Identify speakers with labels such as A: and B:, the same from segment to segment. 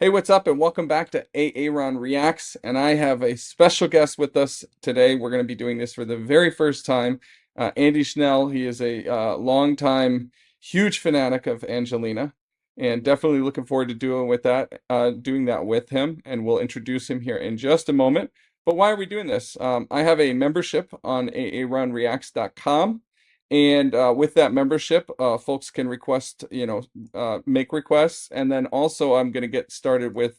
A: Hey, what's up, and welcome back to A-Aron Reacts. And I have a special guest with us today. We're going to be doing this for the very first time. Andy Schnell. He is a longtime, huge fanatic of Angelina, and definitely looking forward to doing that with him. And we'll introduce him here in just a moment. But why are we doing this? I have a membership on aaronreacts.com. And with that membership, folks can make requests, and then also I'm going to get started with,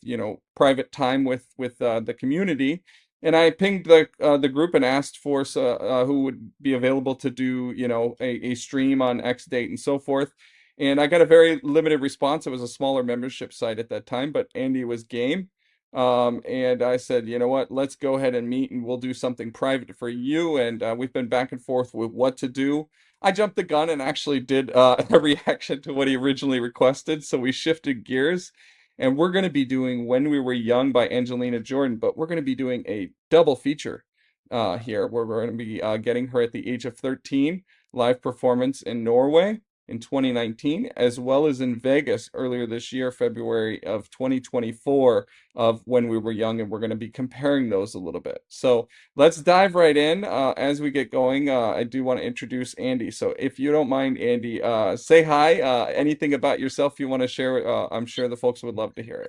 A: private time with the community. And I pinged the group and asked for who would be available to do, a stream on X date and so forth. And I got a very limited response. It was a smaller membership site at that time, but Andy was game. And I said, you know what, let's go ahead and meet and we'll do something private for you. And we've been back and forth with what to do. I jumped the gun and actually did a reaction to what he originally requested. So we shifted gears, and we're going to be doing When We Were Young by Angelina Jordan, but we're going to be doing a double feature here, where we're going to be getting her at the age of 13 live performance in Norway in 2019, as well as in Vegas earlier this year, February of 2024, of When We Were Young, and we're going to be comparing those a little bit. So let's dive right in. As we get going, I do want to introduce Andy. So if you don't mind, Andy, say hi. Anything about yourself you want to share? I'm sure the folks would love to hear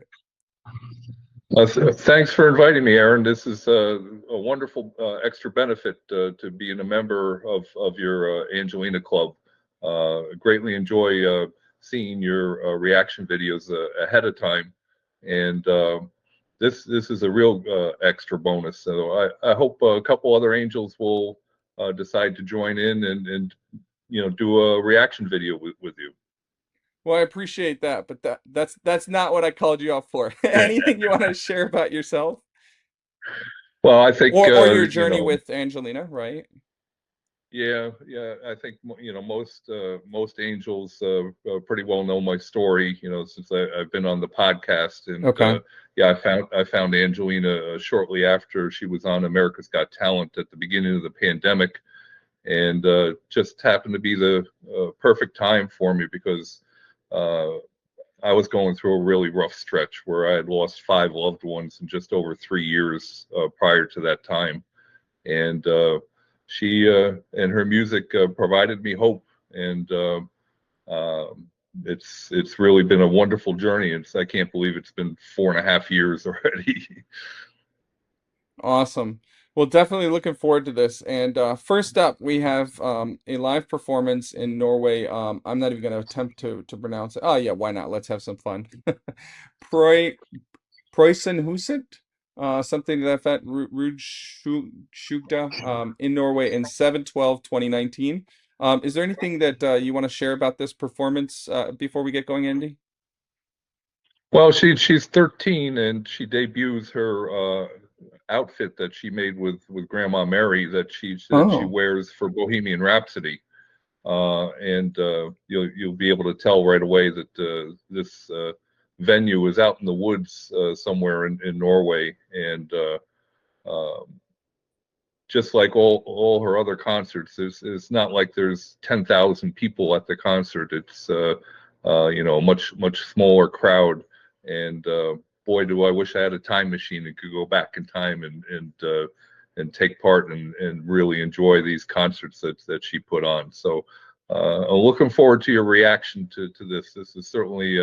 A: it.
B: Thanks for inviting me, Aaron. This is a wonderful extra benefit to being a member of your Angelina Club. Greatly enjoy seeing your reaction videos ahead of time, and this is a real extra bonus. So I hope a couple other angels will decide to join in and do a reaction video with you.
A: Well, I appreciate that, but that's not what I called you up for. Anything you want to share about yourself,
B: Well, I think
A: or your journey with Angelina, right?
B: Yeah. I think most angels pretty well know my story. Since I've been on the podcast, and
A: Okay.
B: yeah, I found Angelina shortly after she was on America's Got Talent at the beginning of the pandemic, and just happened to be the perfect time for me because uh, I was going through a really rough stretch where I had lost 5 loved ones in just over 3 years prior to that time, and she and her music provided me hope, and it's really been a wonderful journey. I can't believe it's been 4.5 years already.
A: Awesome. Well, definitely looking forward to this. And first up, we have a live performance in Norway. I'm not even going to attempt to pronounce it. Oh, yeah, why not? Let's have some fun. Prøy Prøysenhuset, something to that effect, Rudshøgda, in Norway in 7/12/2019. Is there anything that you want to share about this performance before we get going, Andy?
B: Well, she's 13, and she debuts her outfit that she made with Grandma Mary that she
A: Oh,
B: wears for Bohemian Rhapsody. And you'll be able to tell right away that this venue is out in the woods somewhere in Norway, and um, just like all her other concerts, it's not like there's 10,000 people at the concert. It's a much smaller crowd, and boy, do I wish I had a time machine and could go back in time and take part and really enjoy these concerts that she put on. So I'm looking forward to your reaction to this. This is certainly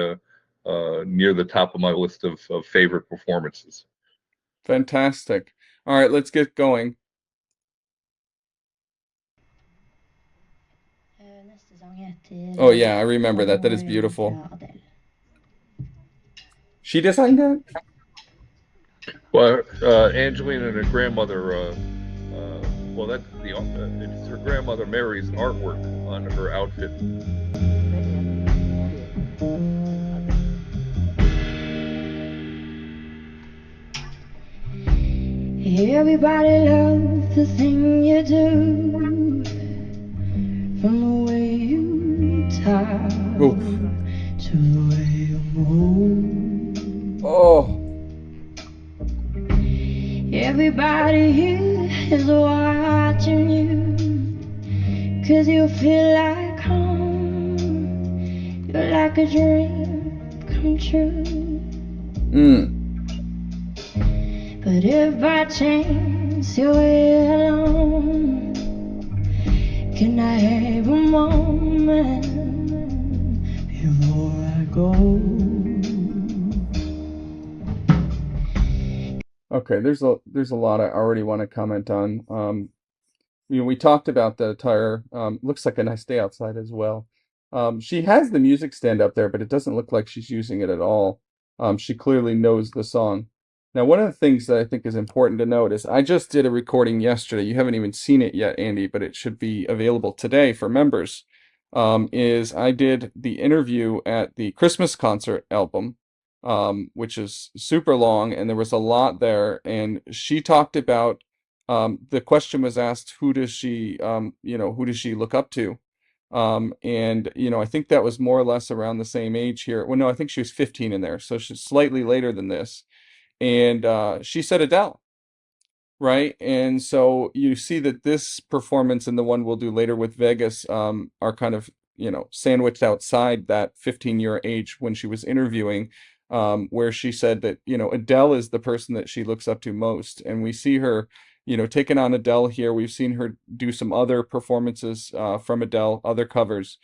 B: near the top of my list of favorite performances.
A: fantastic. All right, let's get going. Oh, yeah, I remember that. That is beautiful. She designed that?
B: Well, Angelina and her grandmother, well, it's her grandmother Mary's artwork on her outfit.
C: Everybody loves the thing you do, from the way you talk
A: Oof.
C: to the way you move.
A: Oh,
C: Everybody here is watching you, 'cause you feel like home. You're like a dream come true.
A: Mm.
C: But if by chance you're here alone, can I have a moment before I go?
A: Okay, there's a lot I already want to comment on. We talked about the attire. Looks like a nice day outside as well. She has the music stand up there, but it doesn't look like she's using it at all. She clearly knows the song. Now, one of the things that I think is important to note is I just did a recording yesterday. You haven't even seen it yet, Andy, but it should be available today for members. Is I did the interview at the Christmas concert album, which is super long, and there was a lot there. And she talked about the question was asked, who does she look up to? And I think that was more or less around the same age here. Well, no, I think she was 15 in there, so she's slightly later than this. And she said Adele, right? And so you see that this performance and the one we'll do later with Vegas are kind of, sandwiched outside that 15-year age when she was interviewing, where she said that, Adele is the person that she looks up to most. And we see her, taking on Adele here. We've seen her do some other performances from Adele, other covers.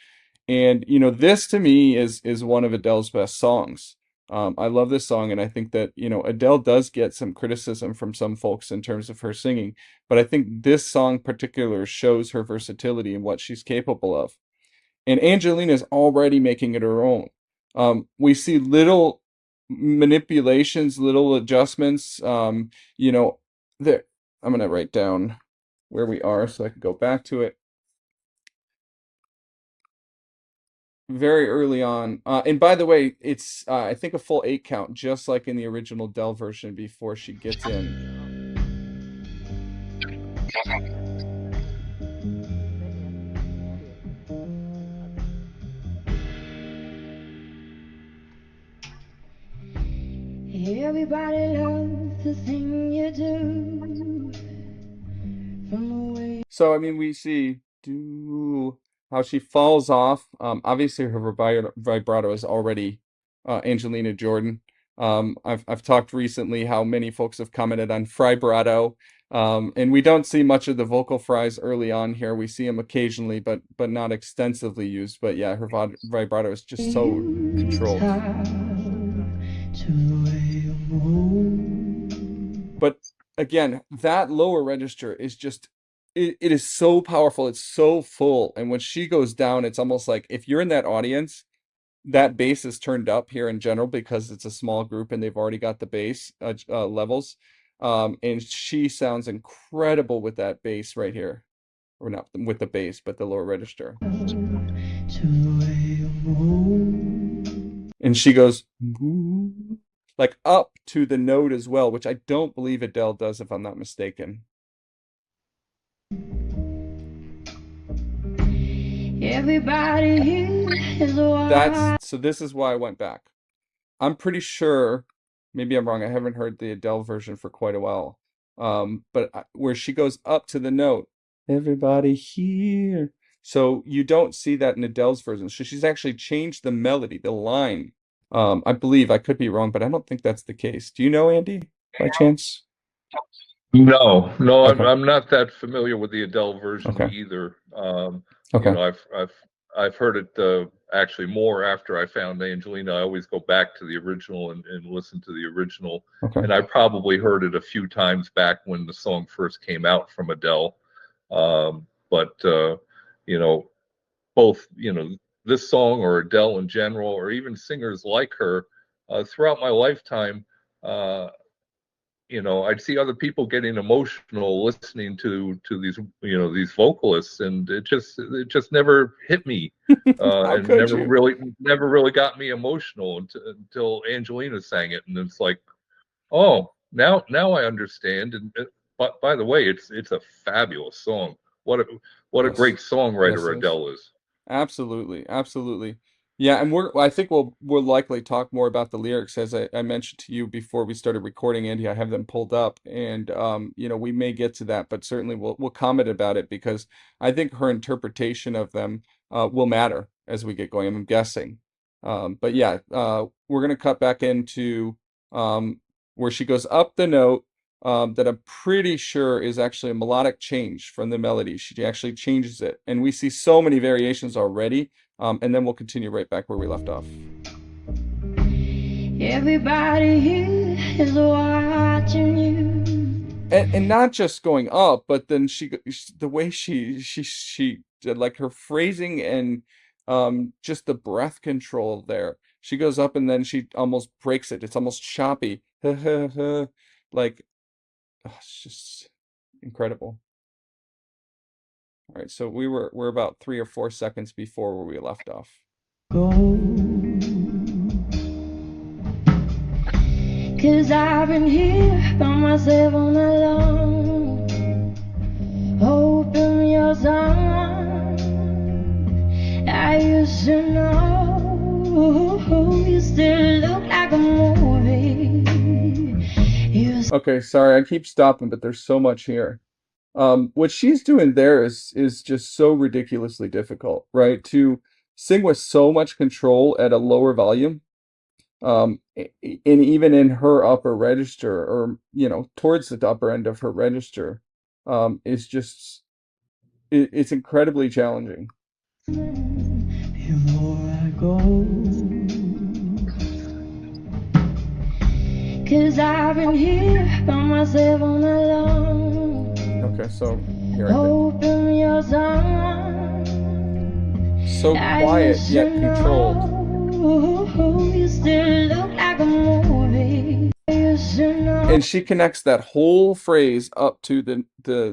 A: And this to me is one of Adele's best songs. I love this song, and I think that Adele does get some criticism from some folks in terms of her singing, but I think this song particular shows her versatility and what she's capable of. And Angelina's already making it her own. We see little manipulations, little adjustments. There. I'm gonna write down where we are so I can go back to it. Very early on. And by the way, it's I think a full 8 count, just like in the original Dell version before she gets in.
C: Everybody loves the thing you do. From the way
A: So I mean, we see how she falls off. Obviously her vibrato is already Angelina Jordan. I've talked recently how many folks have commented on vibrato. And we don't see much of the vocal fries early on here. We see them occasionally, but not extensively used. But yeah, her vibrato is just so controlled.
C: to the way you move.
A: But again, that lower register is just it is so powerful. It's so full. And when she goes down, it's almost like if you're in that audience, that bass is turned up here in general because it's a small group and they've already got the bass levels. And she sounds incredible with that bass right here. Or not with the bass, but the lower register.
C: To the way you move.
A: And she goes like up to the note as well, which I don't believe Adele does, if I'm not mistaken.
C: Everybody here is wild.
A: So this is why I went back. I'm pretty sure, maybe I'm wrong, I haven't heard the Adele version for quite a while. But where she goes up to the note, everybody here. So you don't see that in Adele's version. So she's actually changed the melody, the line. I believe, I could be wrong, but I don't think that's the case. Do you know, Andy, by chance?
B: No,
A: Okay.
B: I'm not that familiar with the Adele version
A: Okay.
B: either.
A: Okay.
B: I've heard it actually more after I found Angelina. I always go back to the original and listen to the original.
A: Okay.
B: And I probably heard it a few times back when the song first came out from Adele. But both this song or Adele in general, or even singers like her, throughout my lifetime. I'd see other people getting emotional listening to these vocalists, and it just never hit me, and never really got me emotional until Angelina sang it, and it's like, oh, now I understand. And but by the way, it's a fabulous song. What a
A: Yes.
B: great songwriter
A: Yes, it is.
B: Adele is.
A: Absolutely, absolutely. Yeah, and I think we'll likely talk more about the lyrics as I mentioned to you before we started recording, Andy. I have them pulled up, and we may get to that, but certainly we'll comment about it because I think her interpretation of them will matter as we get going. I'm guessing. But yeah, we're gonna cut back into where she goes up the note that I'm pretty sure is actually a melodic change from the melody. She actually changes it, and we see so many variations already. And then we'll continue right back where we left off.
C: Everybody here is watching you.
A: And not just going up, but then the way she did, like her phrasing and just the breath control there. She goes up and then she almost breaks it. It's almost choppy. Like, it's just incredible. All right, so we're about 3 or 4 seconds before where we left off.
C: Go. 'Cause I've been here by myself all night long, hoping you're someone I used to know. You still look like a movie.
A: Okay, sorry, I keep stopping, but there's so much here. What she's doing there is just so ridiculously difficult, right? To sing with so much control at a lower volume, and even in her upper register, or towards the upper end of her register, is just it's incredibly challenging.
C: Before I go, 'cause I've been here by myself all night long.
A: Okay, so here
C: Hoping you're someone
A: so quiet yet controlled.
C: You still look like a movie.
A: And she connects that whole phrase up to the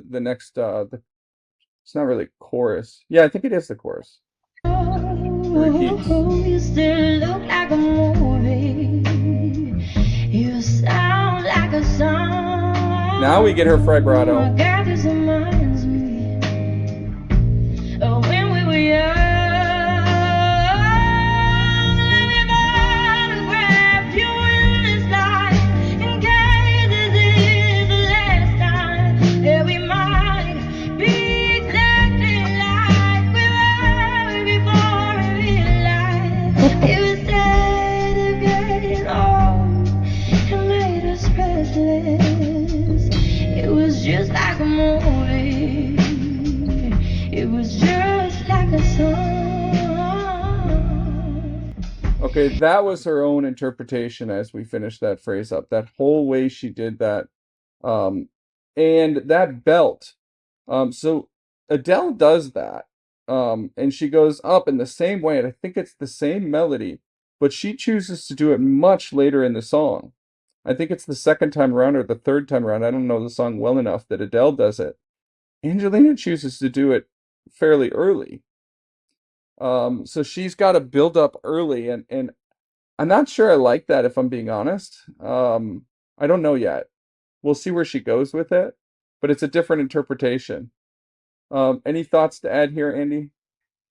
A: next it's not really chorus. Yeah, I think it is the chorus.
C: You still look like a movie. You sound like a song.
A: Now we get her vibrato.
C: Oh, God, this reminds me of when we were young. Just like a movie, it was just like a song.
A: Okay, that was her own interpretation as we finished that phrase up. That whole way she did that, and that belt. So Adele does that, and she goes up in the same way, and I think it's the same melody, but she chooses to do it much later in the song. I think it's the second time around or the third time around. I don't know the song well enough that Adele does it. Angelina chooses to do it fairly early. So she's got to build up early, and I'm not sure I like that, if I'm being honest. I don't know yet. We'll see where she goes with it, but it's a different interpretation. Any thoughts to add here, Andy?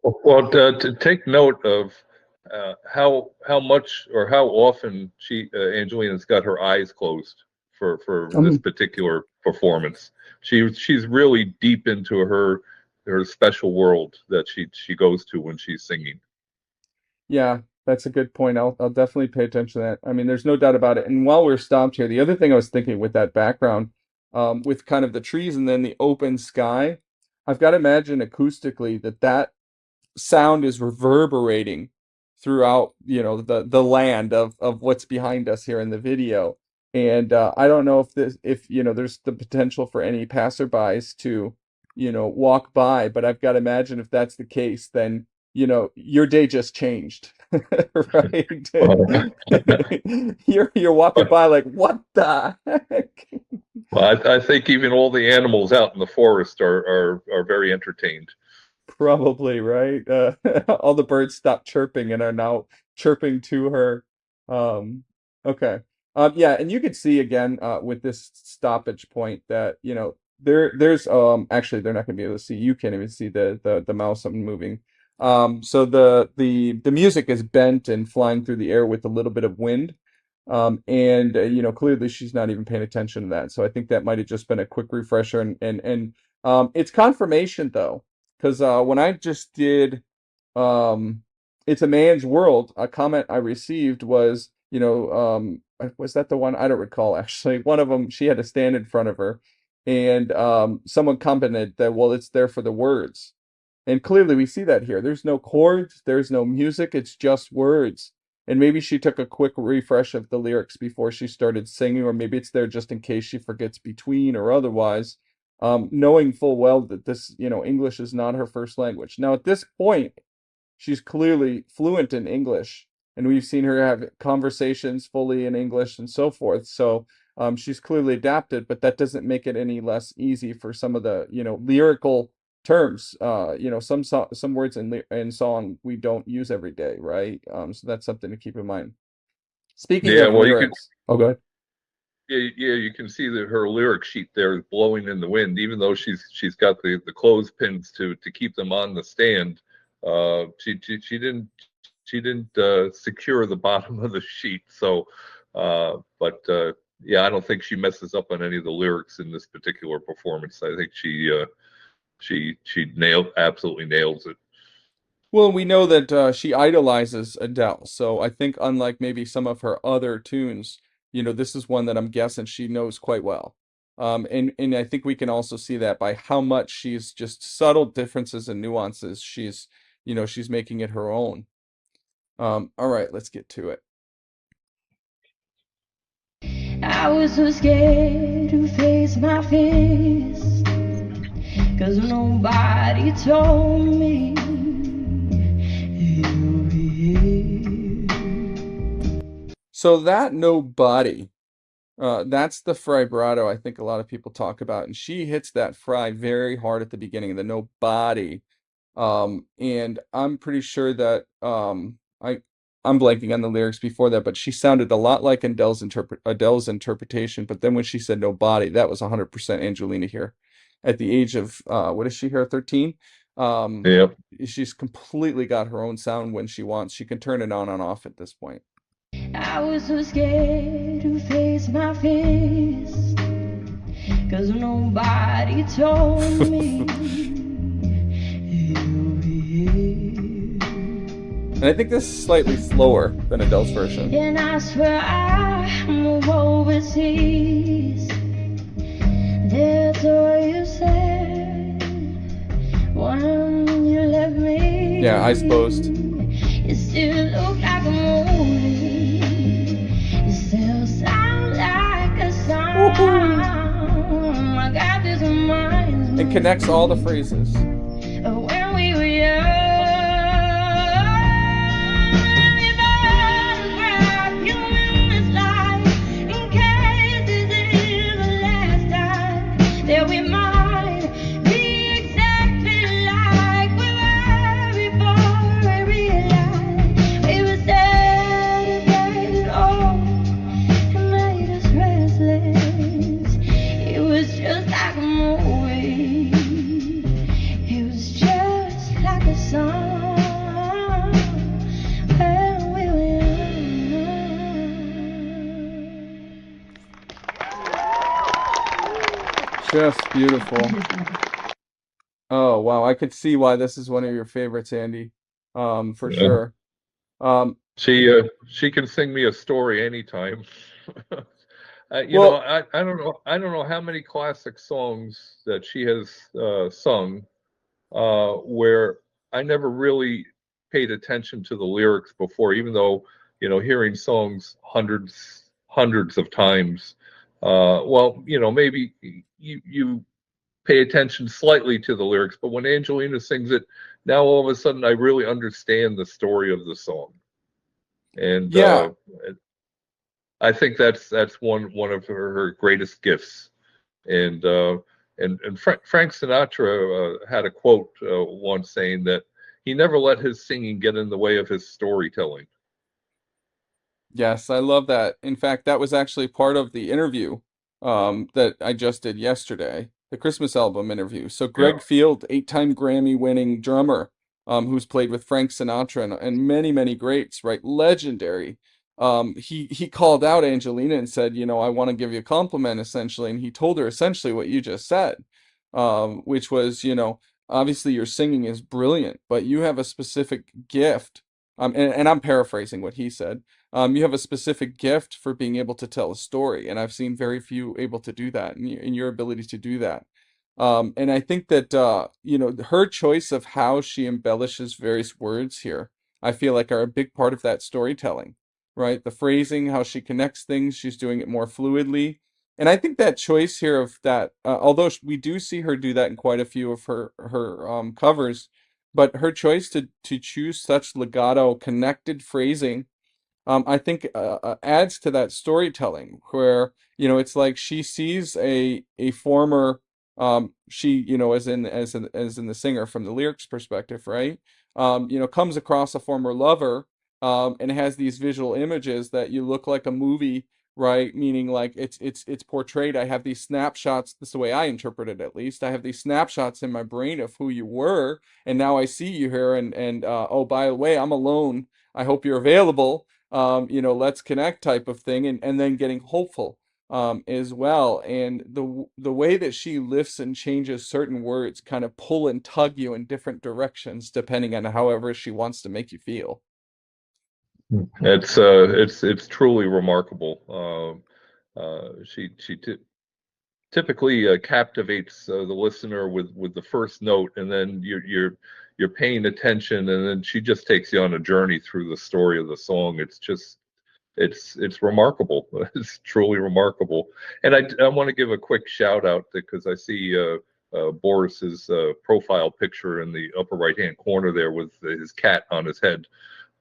B: Well, to take note of how much or how often Angelina's got her eyes closed for this particular performance. She's really deep into her special world that she goes to when she's singing.
A: Yeah, that's a good point. I'll definitely pay attention to that. I mean, there's no doubt about it. And while we're stopped here, the other thing I was thinking with that background, with kind of the trees and then the open sky, I've got to imagine acoustically that sound is reverberating throughout, the land of what's behind us here in the video. And I don't know if there's the potential for any passerbys to, walk by, but I've got to imagine if that's the case, then your day just changed, right? You're walking by like, what the heck?
B: Well, I think even all the animals out in the forest are very entertained.
A: Probably, right? All the birds stopped chirping and are now chirping to her. Okay. Yeah, and you could see again with this stoppage point that, there's actually they're not gonna be able to see. You can't even see the mouse moving. So the music is bent and flying through the air with a little bit of wind. And clearly she's not even paying attention to that. So I think that might have just been a quick refresher, and it's confirmation though. Because when I just did It's a Man's World, a comment I received was, Was that the one? I don't recall actually. One of them, she had to stand in front of her, and someone commented that, well, it's there for the words. And clearly we see that here. There's no chords, there's no music, it's just words. And maybe she took a quick refresh of the lyrics before she started singing, or maybe it's there just in case she forgets between or otherwise, knowing full well that this, English is not her first language. Now, at this point, she's clearly fluent in English, and we've seen her have conversations fully in English and so forth. So she's clearly adapted, but that doesn't make it any less easy for some of the, lyrical terms. Some words in song we don't use every day, right? So that's something to keep in mind. Speaking
B: Yeah,
A: of
B: well, you can
A: lyrics, oh, go ahead.
B: yeah, you can see that her lyric sheet there is blowing in the wind, even though she's got the clothespins to keep them on the stand. She didn't secure the bottom of the sheet. So, but yeah, I don't think she messes up on any of the lyrics in this particular performance. I think she absolutely nails it.
A: Well, we know that she idolizes Adele, so I think unlike maybe some of her other tunes, this is one that I'm guessing she knows quite well. And I think we can also see that by how much she's just subtle differences and nuances. She's making it her own. All right, let's get to it.
C: I was so scared to face my fears, 'cause nobody told me you'd be here.
A: So that nobody, that's the vibrato I think a lot of people talk about, and she hits that fry very hard at the beginning, the nobody. And I'm pretty sure that I'm blanking on the lyrics before that, but she sounded a lot like Adele's interpretation. But then when she said nobody, that was 100% Angelina here. At the age of what is she here, 13? Um,
B: Yeah.
A: she's completely got her own sound when she wants. She can turn it on and off at this point.
C: I was so scared to face my fears, 'cause nobody told me you'd be here.
A: And I think this is slightly slower than Adele's version.
C: And I swear I'm overseas. That's what you said when you left me.
A: Yeah, eyes closed.
C: You still look like a movie. You still sound like a song. I got this reminds me
A: It connects all the phrases.
C: of when we were young. That we might be exactly like we were before we realized we were celebrated all. It made us restless. It was just like a movie. It was just like a song when we were
A: Just beautiful. Oh, wow. I could see why this is one of your favorites, Andy. For
B: Yeah.
A: sure. Um,
B: She can sing me a story anytime.
A: well,
B: I don't know how many classic songs that she has sung where I never really paid attention to the lyrics before, even though hearing songs hundreds of times. Well, maybe you pay attention slightly to the lyrics, but when Angelina sings it, now all of a sudden I really understand the story of the song, and
A: yeah.
B: I think that's one of her greatest gifts. And Frank Sinatra had a quote once saying that he never let his singing get in the way of his storytelling.
A: Yes, I love that. In fact, that was actually part of the interview that I just did yesterday, the Christmas album interview. So
B: Yeah.
A: Greg Field, 8-time Grammy-winning drummer, who's played with Frank Sinatra and many, many greats, right? Legendary. He called out Angelina and said, I want to give you a compliment, essentially. And he told her essentially what you just said, which was, obviously your singing is brilliant, but you have a specific gift. And I'm paraphrasing what he said. you have a specific gift for being able to tell a story, and I've seen very few able to do that, and your ability to do that. And I think that her choice of how she embellishes various words here, I feel like are a big part of that storytelling, right? The phrasing, how she connects things, she's doing it more fluidly. And I think that choice here of that, although we do see her do that in quite a few of her covers, but her choice to choose such legato connected phrasing, I think adds to that storytelling where, it's like she sees a former, she, as in the singer from the lyrics perspective, right? Comes across a former lover, and has these visual images that you look like a movie, right? Meaning like it's portrayed. I have these snapshots. This is the way I interpret it, at least. I have these snapshots in my brain of who you were, and now I see you here, and oh, by the way, I'm alone. I hope you're available. Let's connect type of thing, and then getting hopeful as well. And the way that she lifts and changes certain words kind of pull and tug you in different directions depending on however she wants to make you feel.
B: It's truly remarkable. She typically captivates the listener with the first note, and then you're paying attention, and then she just takes you on a journey through the story of the song. It's remarkable. It's truly remarkable. And I want to give a quick shout out because I see Boris's profile picture in the upper right hand corner there with his cat on his head.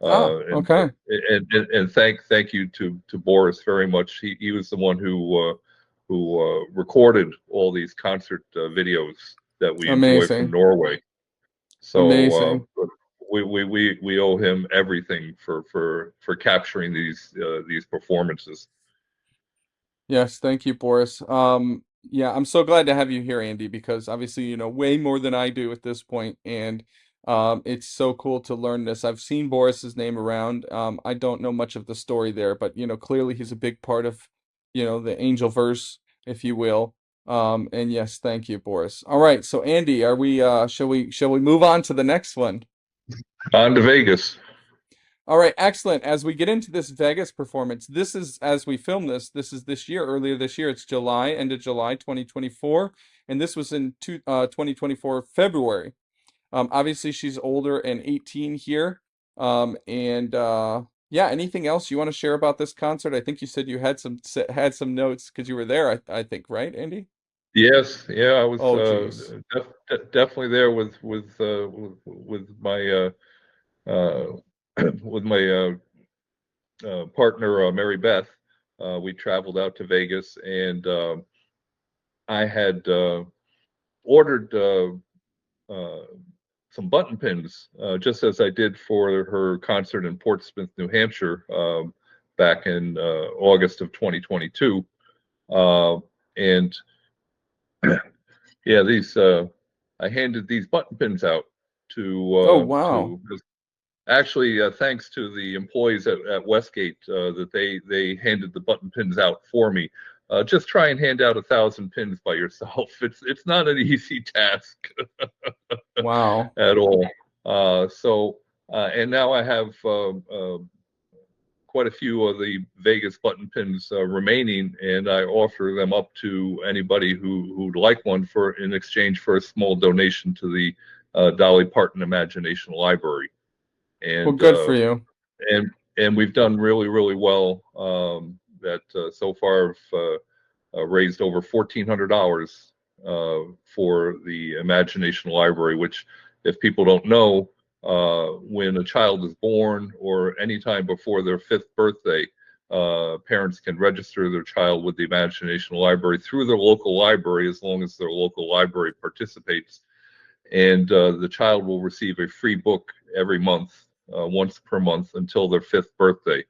A: Okay.
B: And thank you to Boris very much. He was the one who recorded all these concert videos that we enjoy from
A: Amazing.
B: Norway. So
A: Amazing.
B: we owe him everything for capturing these performances.
A: Yes, thank you, Boris. Yeah, I'm so glad to have you here, Andy, because obviously you know way more than I do at this point, and it's so cool to learn this. I've seen Boris's name around. I don't know much of the story there, but clearly he's a big part of, the angel verse, if you will. And yes, thank you, Boris. All right, so Andy, are we shall we move on to the next one?
B: On to Vegas.
A: All right, excellent. As we get into this Vegas performance, this is, as we film this is this year, earlier this year. It's July, end of July 2024, and this was in 2024 February. Obviously, she's older and 18 here. And yeah, anything else you want to share about this concert? I think you said you had some notes because you were there, I think, right, Andy?
B: Yes, yeah, I was
A: Oh, geez.
B: definitely there with my uh, with my partner Mary Beth. We traveled out to Vegas, and I had ordered some button pins, just as I did for her concert in Portsmouth, New Hampshire, back in August of 2022. And yeah, I handed these button pins out
A: Oh, wow.
B: to actually, thanks to the employees at Westgate, that they handed the button pins out for me. Just try and hand out 1,000 pins by yourself. It's not an easy task
A: Wow.
B: at all. And now I have quite a few of the Vegas button pins remaining, and I offer them up to anybody who'd like one in exchange for a small donation to the Dolly Parton Imagination Library.
A: Well,
B: And
A: good for you.
B: and we've done really, really well. That so far have raised over $1,400 for the Imagination Library, which, if people don't know, when a child is born or any time before their 5th birthday, parents can register their child with the Imagination Library through their local library, as long as their local library participates. And the child will receive a free book every month, once per month, until their 5th birthday.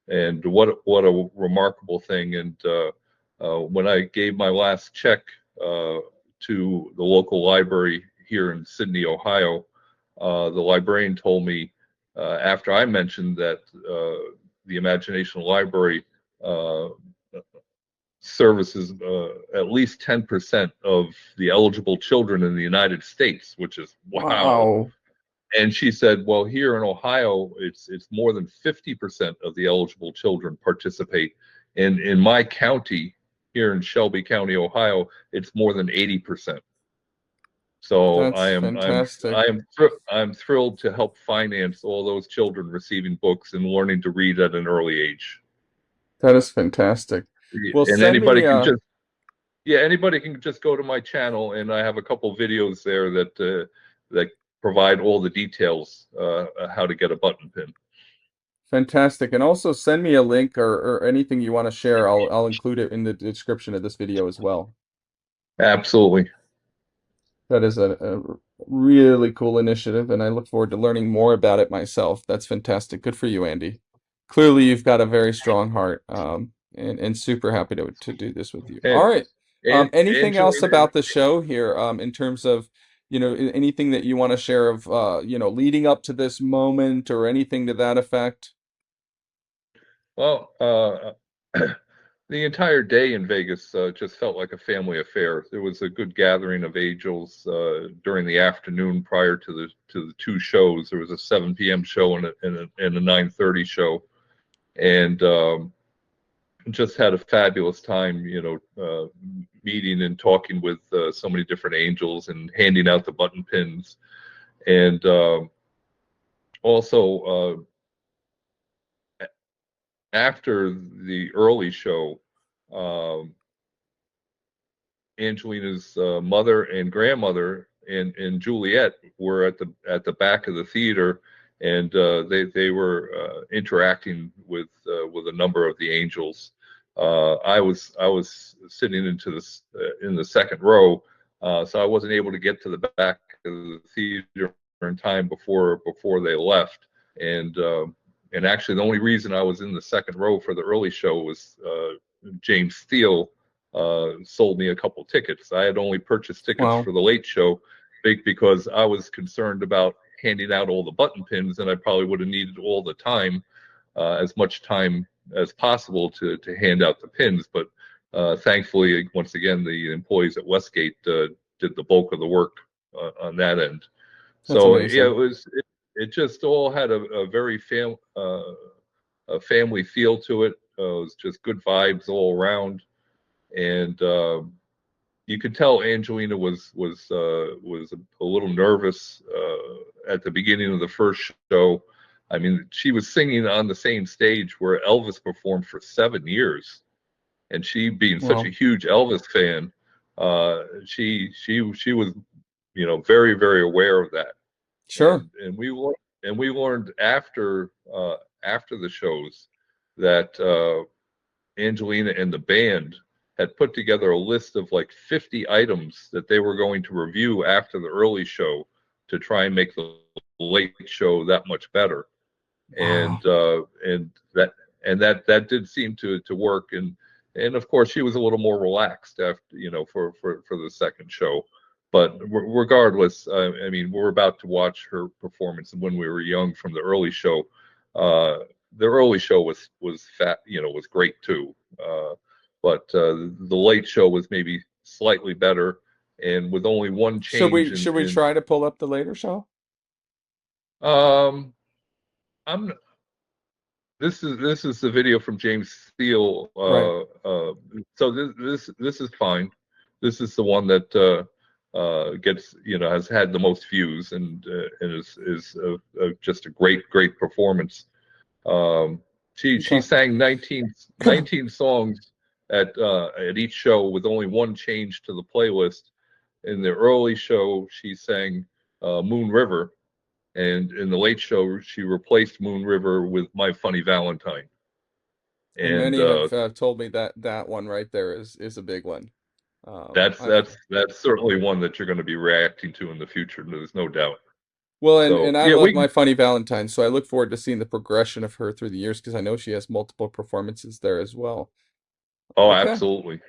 B: And what a remarkable thing. And when I gave my last check to the local library here in Sydney, Ohio, the librarian told me, after I mentioned that the Imagination Library services at least 10% of the eligible children in the United States, which is wow.
A: Wow.
B: and she said, well, here in Ohio, it's more than 50% of the eligible children participate. And in my county, here in Shelby County, Ohio, it's more than 80%. So
A: That's fantastic.
B: I'm thrilled to help finance all those children receiving books and learning to read at an early age.
A: That is fantastic. Well,
B: And
A: send me
B: anybody can just go to my channel, and I have a couple videos there that provide all the details how to get a button pin.
A: fantastic. And also send me a link or anything you want to share. I'll include it in the description of this video as well.
B: Absolutely.
A: That is a really cool initiative, and I look forward to learning more about it myself. That's fantastic. Good for you, Andy. Clearly, you've got a very strong heart, and super happy to do this with you.
B: And,
A: All right.
B: and
A: Anything else
B: Angelina,
A: about the show here, in terms of, anything that you want to share of, leading up to this moment or anything to that effect?
B: well, the entire day in Vegas just felt like a family affair. There was a good gathering of angels during the afternoon prior to the two shows. There was a 7 p.m. show and a 9:30 show, and just had a fabulous time, meeting and talking with so many different angels and handing out the button pins. And also, after the early show, Angelina's mother and grandmother and Juliet were at the back of the theater, and they were interacting with a number of the angels. I was sitting in the second row, so I wasn't able to get to the back of the theater in time before they left. And actually, the only reason I was in the second row for the early show was James Thiel sold me a couple tickets. I had only purchased tickets
A: Wow.
B: for the late show because I was concerned about handing out all the button pins, and I probably would have needed all the time, as much time as possible to hand out the pins. But thankfully, once again, the employees at Westgate did the bulk of the work on that end.
A: That's
B: So yeah,
A: amazing.
B: it just all had a very a family feel to it. It was just good vibes all around, and you could tell Angelina was a little nervous at the beginning of the first show. I mean, she was singing on the same stage where Elvis performed for 7 years, and she, being such a
A: Wow.
B: huge Elvis fan, she was, very, very aware of that.
A: Sure.
B: And we learned after the shows that Angelina and the band had put together a list of like 50 items that they were going to review after the early show to try and make the late show that much better.
A: Wow.
B: And that did seem to work. And of course she was a little more relaxed after, for the second show. But regardless, I mean, we're about to watch her performance when we were young from the early show. The early show was was great too. But the late show was maybe slightly better, and with only one
A: Should
B: change
A: we
B: in,
A: should we try to pull up the later show?
B: um I'm this is the video from James Thiel.
A: Right.
B: So this is fine. This is the one that gets, has had the most views, and is just a great performance. She
A: Okay.
B: sang 19 songs at each show with only one change to the playlist. In the early show, she sang Moon River, and in the late show, she replaced Moon River with My Funny Valentine.
A: And
B: And
A: many have told me that that one right there is a big one.
B: that's
A: I've
B: certainly one that you're going to be reacting to in the future. There's no doubt.
A: Well, and
B: So
A: I
B: yeah,
A: love My Funny Valentine, so I look forward to seeing the progression of her through the years because I know she has multiple performances there as well.
B: oh,
A: Okay.
B: absolutely.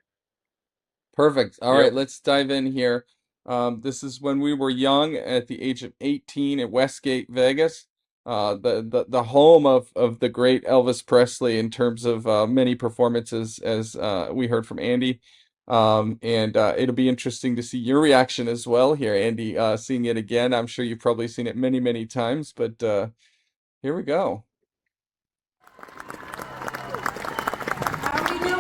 A: Perfect. All right,
B: Yep.
A: let's dive in here. This is when we were young at the age of 18 at Westgate, Vegas, the home of the great Elvis Presley in terms of many performances, as we heard from Andy. And it'll be interesting to see your reaction as well here, Andy, seeing it again. I'm sure you've probably seen it many, many times, but here we go.
C: How are we doing?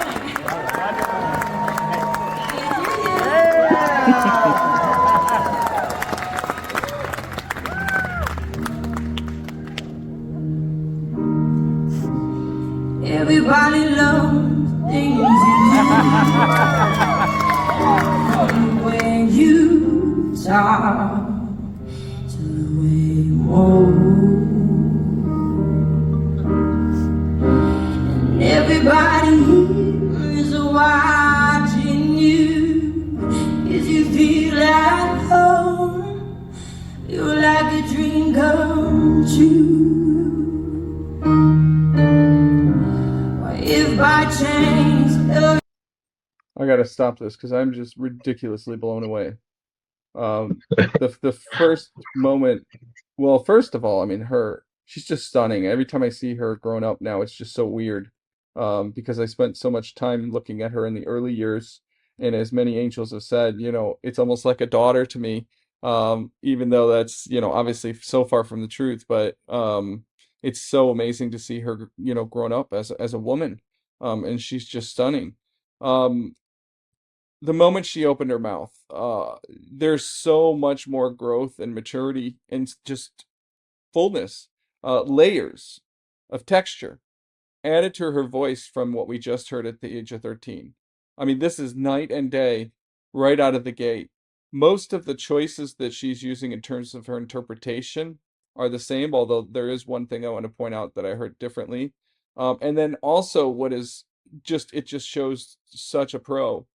C: Everybody loves things you do. When you talk to the way you move, and everybody is watching you as you feel at home. You're like a dream come true. If by chance
A: I gotta stop this because I'm just ridiculously blown away. The first moment, well, first of all, I mean, she's just stunning. Every time I see her grown up now, it's just so weird. Because I spent so much time looking at her in the early years, and as many angels have said, it's almost like a daughter to me. Even though that's, obviously so far from the truth, but it's so amazing to see her, grown up as a woman. And she's just stunning. The moment she opened her mouth, there's so much more growth and maturity and just fullness, layers of texture added to her voice from what we just heard at the age of 13. I mean, this is night and day right out of the gate. Most of the choices that she's using in terms of her interpretation are the same, although there is one thing I want to point out that I heard differently. And then also what is it just shows such a pro,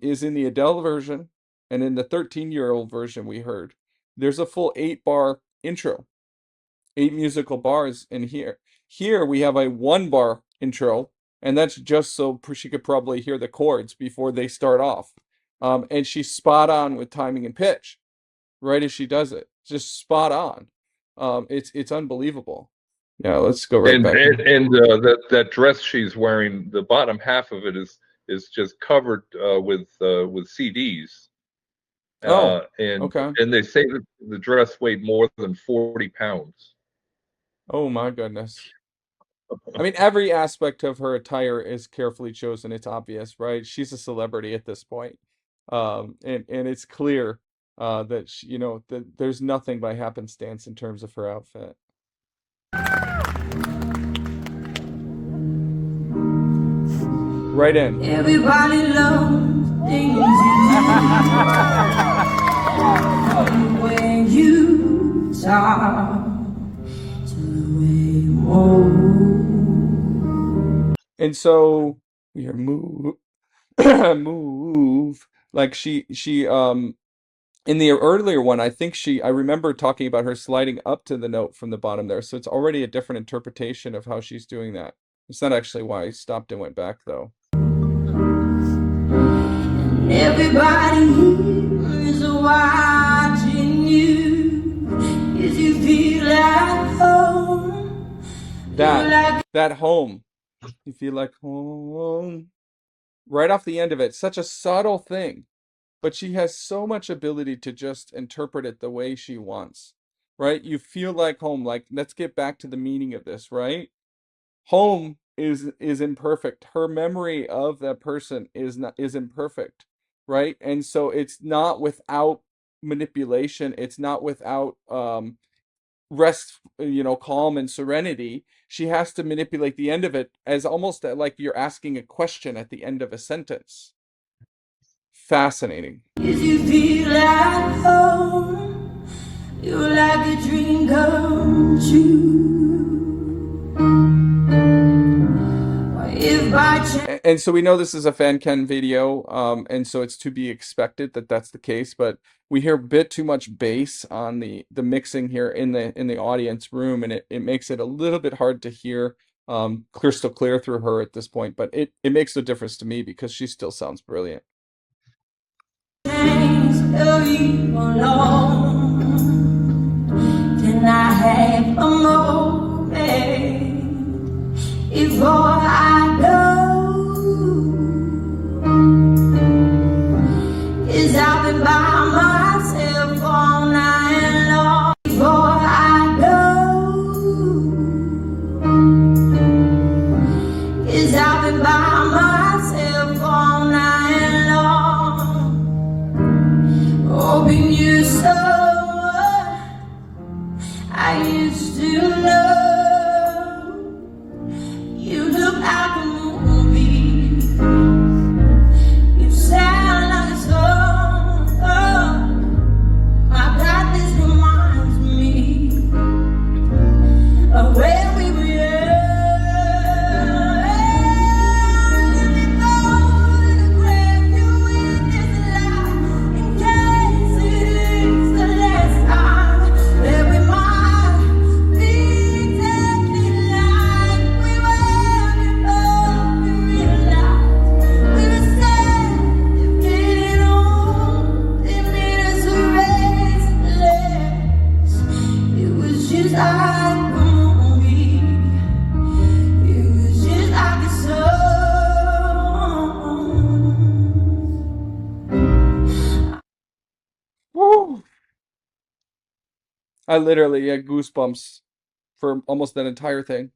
A: is in the Adele version and in the 13-year-old version we heard. There's a full 8-bar intro, 8 musical bars in here. Here we have a 1-bar intro, and that's just so she could probably hear the chords before they start off. And she's spot on with timing and pitch, right as she does it. Just spot on. It's unbelievable. Yeah, let's go right back.
B: And that dress she's wearing, the bottom half of it is just covered with CDs.
A: Okay.
B: And they say that the dress weighed more than 40 pounds.
A: Oh my goodness. I mean, every aspect of her attire is carefully chosen. It's obvious, right? She's a celebrity at this point. And it's clear that that there's nothing by happenstance in terms of her outfit. Right in.
C: everybody loves things you do. When you talk to the way you move.
A: And so we are move like she in the earlier one, I remember talking about her sliding up to the note from the bottom there. So it's already a different interpretation of how she's doing that. It's not actually why I stopped and went back though.
C: Everybody is watching you as you feel at home.
A: That home. You feel like home. Right off the end of it, such a subtle thing. But she has so much ability to just interpret it the way she wants, right? You feel like home. Like, let's get back to the meaning of this, right? Home is imperfect. Her memory of that person is imperfect, right? And so it's not without manipulation. It's not without rest, calm and serenity. She has to manipulate the end of it as almost like you're asking a question at the end of a sentence. Fascinating.
C: As you feel at home, you're like a dream come true. If by chance.
A: And so we know this is a fan Ken video, and so it's to be expected that that's the case. But we hear a bit too much bass on the mixing here in the audience room, and it makes it a little bit hard to hear crystal clear through her at this point. But it makes no difference to me because she still sounds brilliant.
C: Can I have a moment before I go?
A: I literally had goosebumps for almost that entire thing.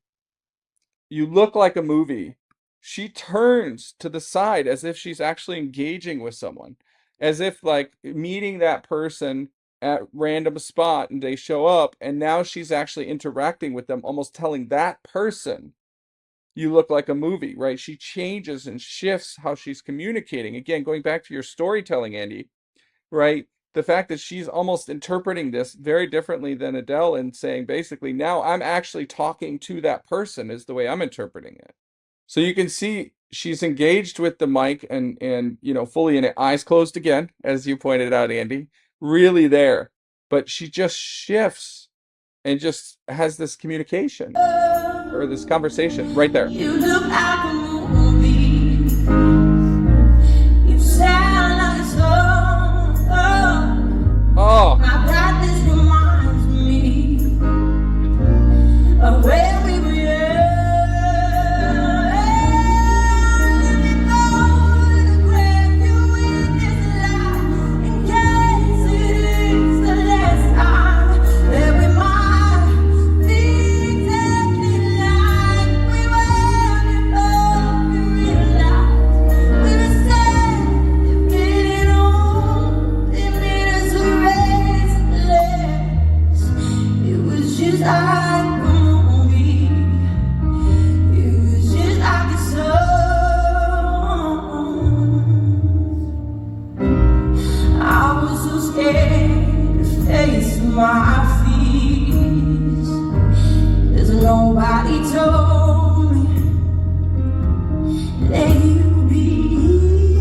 A: You look like a movie. She turns to the side as if she's actually engaging with someone, as if like meeting that person at random spot and they show up and now she's actually interacting with them, almost telling that person, you look like a movie, right? She changes and shifts how she's communicating. Again, going back to your storytelling, Andy, right? The fact that she's almost interpreting this very differently than Adele and saying basically, now I'm actually talking to that person is the way I'm interpreting it. So you can see she's engaged with the mic and fully in it, eyes closed again, as you pointed out, Andy, really there. But she just shifts and just has this communication or this conversation right there.
C: You look like a movie. You sound like a song.
A: Oh,
C: My God, this reminds me of where we were. Let me photograph you in this life in case it is the last time that we might be exactly like we were before we realized we were sad, getting old, it made us restless. It was just like a movie. It was just like a song. I was so scared to face my fears, 'cause nobody told me that you'd be here.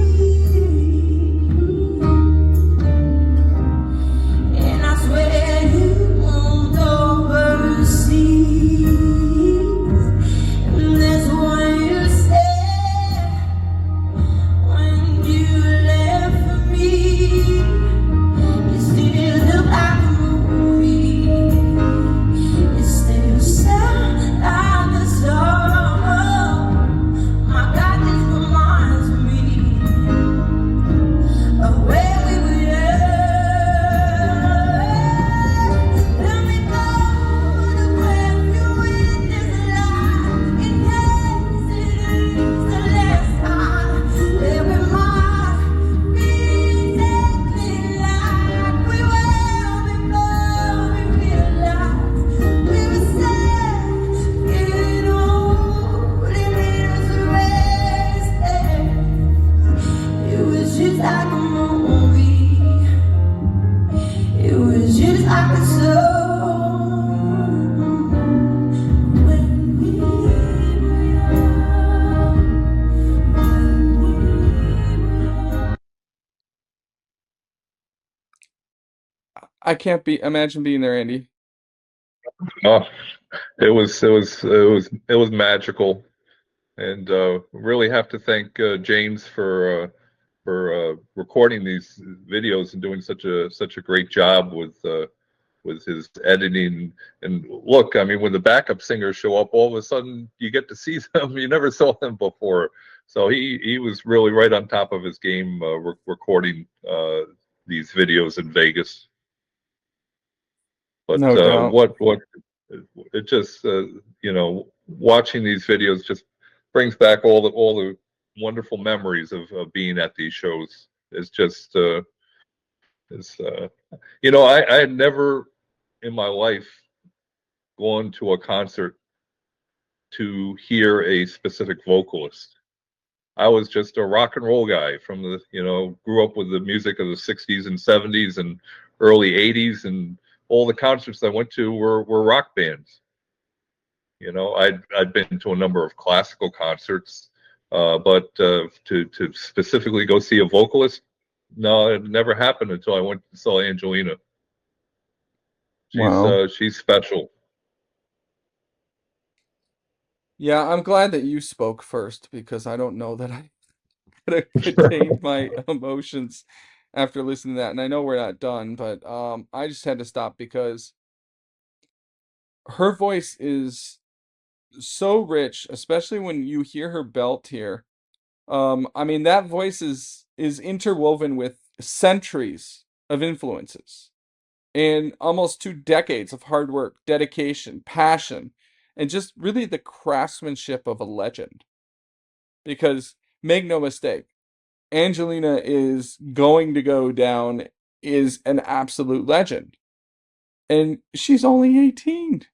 C: And I swear you moved overseas. And that's what you said when you left for me. You still look like a movie. You still sound like a song. My God, this reminds me of where we were. Let me photograph you in this life in case it is the last time that we might be exactly like we were before we realized we were sad, getting old, it made us restless. It was just like a movie. It was just like a song. When we were young, when we were young.
A: I can't imagine being there, Andy.
B: Oh, it was magical, and really have to thank James for recording these videos and doing such a great job with his editing. And look, I mean, when the backup singers show up, all of a sudden you get to see them you never saw them before. So he was really right on top of his game recording these videos in Vegas. But
A: No doubt.
B: what it just watching these videos just brings back all the wonderful memories of being at these shows. It's just it's I had never in my life gone to a concert to hear a specific vocalist. I was just a rock and roll guy from grew up with the music of the 60s and 70s and early 80s, and all the concerts I went to were rock bands. I'd been to a number of classical concerts, but to specifically go see a vocalist, no, it never happened until I went and saw Angelina.
A: Wow.
B: She's special.
A: Yeah, I'm glad that you spoke first because I don't know that I could have contained my emotions after listening to that. And I know we're not done, but I just had to stop because her voice is so rich, especially when you hear her belt here. I mean, that voice is interwoven with centuries of influences. and almost 2 decades of hard work, dedication, passion, and just really the craftsmanship of a legend. Because make no mistake, Angelina is going to go down is an absolute legend. And she's only 18.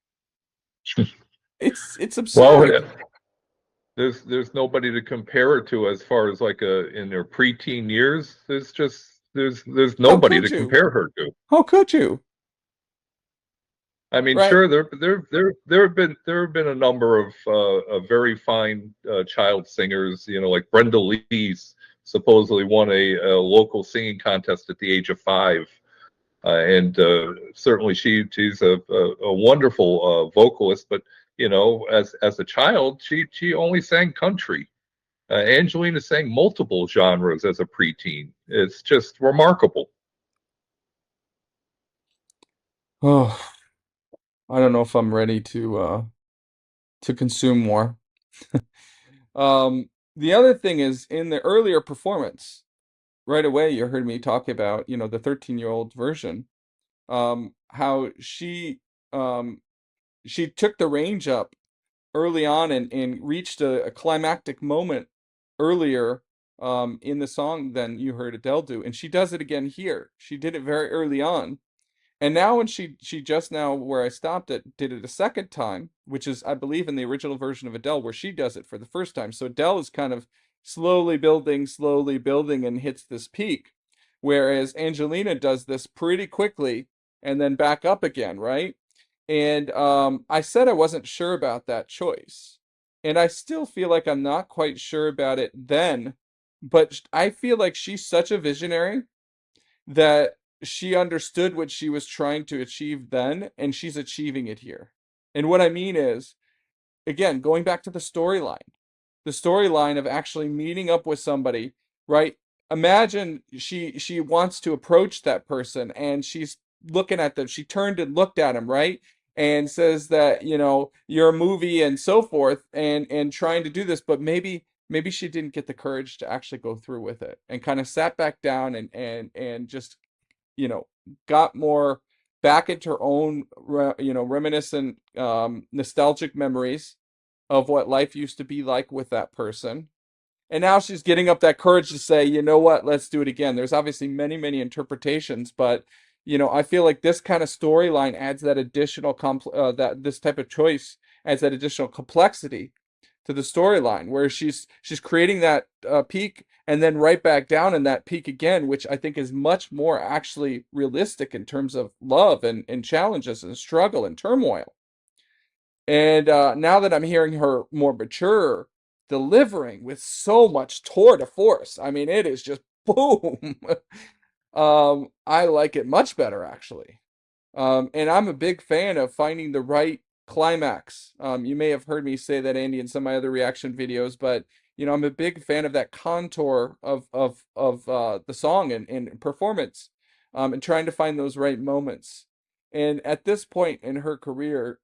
A: It's
B: Well,
A: absurd.
B: there's nobody to compare her to as far as like in her preteen years. There's
A: How
B: nobody
A: could
B: to
A: you?
B: compare her to.
A: How could you?
B: I mean,
A: Right?
B: sure, there have been a number of very fine child singers. Like Brenda Lee's supposedly won a local singing contest at the age of 5, and certainly she's a wonderful vocalist. But as a child, she only sang country. Angelina sang multiple genres as a preteen. It's just remarkable.
A: Oh, I don't know if I'm ready to consume more. The other thing is in the earlier performance, right away you heard me talk about, the 13-year-old version, how she took the range up early on and reached a climactic moment earlier in the song than you heard Adele do. And she does it again here. She did it very early on. And now when she just now where I stopped it did it a second time, which is I believe in the original version of Adele where she does it for the first time. So Adele is kind of slowly building and hits this peak, whereas Angelina does this pretty quickly and then back up again, right? And I said I wasn't sure about that choice. And I still feel like I'm not quite sure about it then, but I feel like she's such a visionary that she understood what she was trying to achieve then, and she's achieving it here. And what I mean is, again, going back to the storyline of actually meeting up with somebody, right? Imagine she wants to approach that person and she's looking at them. She turned and looked at him, right? And says that, you're a movie and so forth and trying to do this, but maybe she didn't get the courage to actually go through with it and kind of sat back down and just you know, got more back into her own, reminiscent, nostalgic memories of what life used to be like with that person. And now she's getting up that courage to say, you know what, let's do it again. There's obviously many, many interpretations, but I feel like this kind of storyline adds that additional that this type of choice adds that additional complexity to the storyline where she's creating that peak and then right back down in that peak again, which I think is much more actually realistic in terms of love and challenges and struggle and turmoil. And now that I'm hearing her more mature delivering with so much tour de force, I mean, it is just boom. I like it much better actually. And I'm a big fan of finding the right climax. You may have heard me say that, Andy, in some of my other reaction videos, but I'm a big fan of that contour of the song and performance, and trying to find those right moments. And at this point in her career,